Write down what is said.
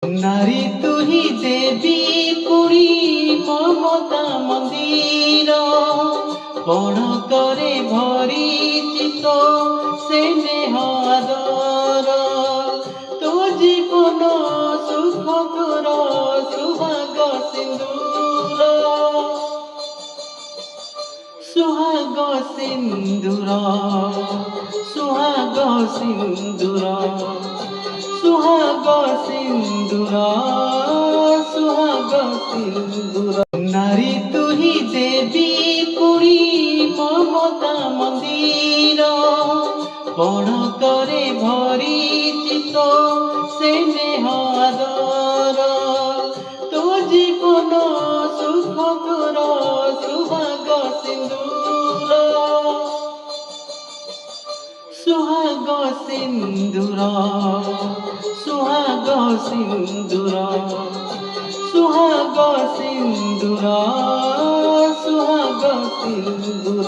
নারী তুহি দেবী কুড়ি মমতা মন্দির পণতরে ভরিচিত স্নেহ আদর তো জীবন সুখ তোর সুভাগ সিন্দুর সুহাগ সিন্দুর সুহাগ সিন্দুর সুহাগ সিন্দুর সুহাগ সিন্দুর নারী তুহি দেবী কুড়ি মমতা মন্দির পণতরে ভরিচিত স্নেহ আদর তো জীবন সুখ তোর সুভাগ সিন্দুর সুহাগ সিন্দুর সুহাগ সিন্দুর সুহাগ সিন্দুর সুহাগ সিন্দুর।